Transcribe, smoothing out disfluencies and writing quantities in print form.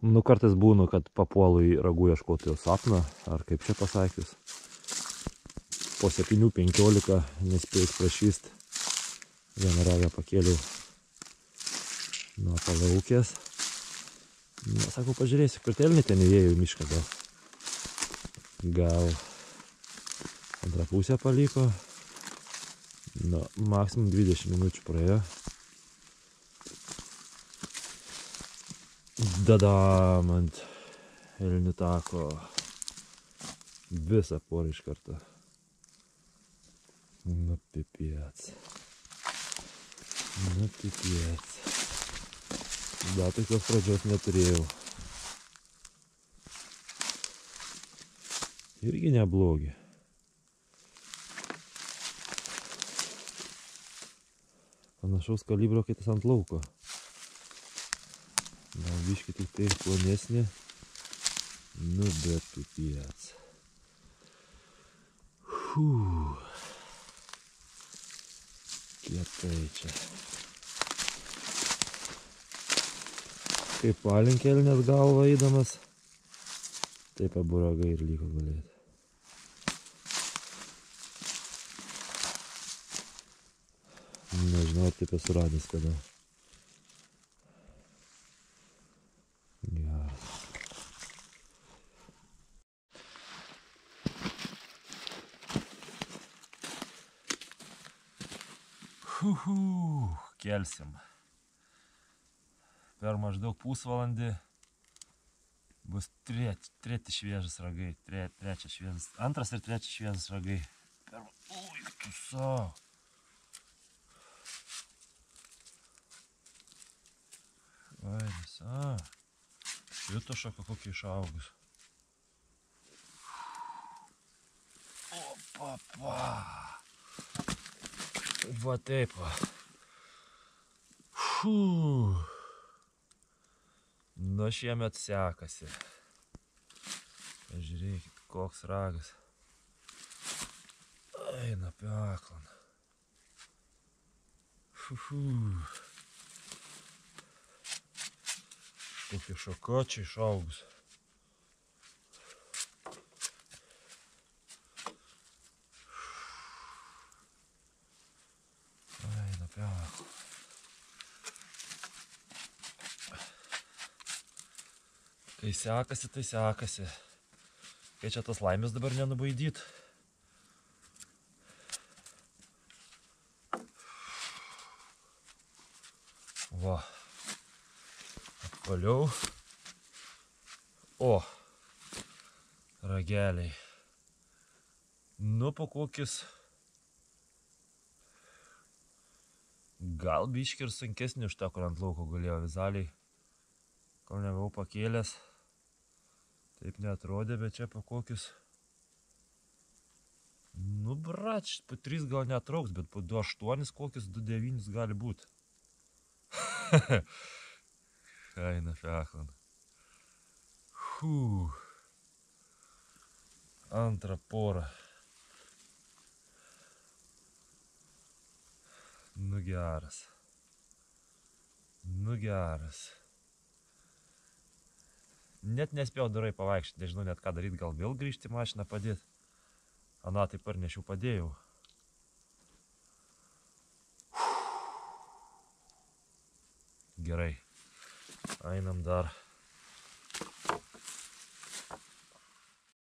Nu, kartais būna, kad papuolu į ragų ieškotojo sapną, ar kaip čia pasakius. Po 7:15 nespėjus prašyst. Vieną ragą pakėliau nuo palaukės. Na, sakau, pažiūrėsiu, kur telnį ten įėjau į mišką gal. Gal antrą pusę paliko. Na, maksimum 20 minučių praėjo. Dadam ant elnių tako visą porą iš karto. Nu, pipiec. Nu, pipiec. Dar tokios pradžios neturėjau. Irgi neblogi. Panašaus kalibro kaip tas ant lauko. Gal biškį tik tai plonesnė. Nu, bet pipiec. Kietai čia. Kaip palenkė elnės galvą eidamas, taip abu ragai ir liko gulėti. Nežinau, ar taip esu radęs kada. Geras. Kelsim. Per maždaug pusvalandį bus treti šviežas ragai, antras ir trečias šviežas ragai. Ui, tu savo. Vaidas, šito šaka kokia išaugus. Opa. Va taip va. Nu, šiemet sekasi. Žiūrėkit, koks ragas. Eina peklan. Kokia šaka čia išaugus. Eina peklan. Kai sekasi, tai sekasi. Kai čia tas laimės dabar nenubaidyt. Va. Apvaliau. O. Rageliai. Nu, po kokis. Gal biškį ir sunkesnį už tą, kur ant lauko gulėjo vizaliai. Kol nebuvau pakėlęs. Taip neatrodė, bet čia po kokius. Nu, brač, po 3 gal netrauks, bet po 2,8 kokius 2,9 gali būti. Eina peklan. Antrą porą. Nu geras. Nu geras. Net nespėjau darai pavaikščioti, nežinau net ką daryti, gal vėl grįžti mašiną padėti. Ana, taip ar nešiau padėjau. Gerai. Einam dar.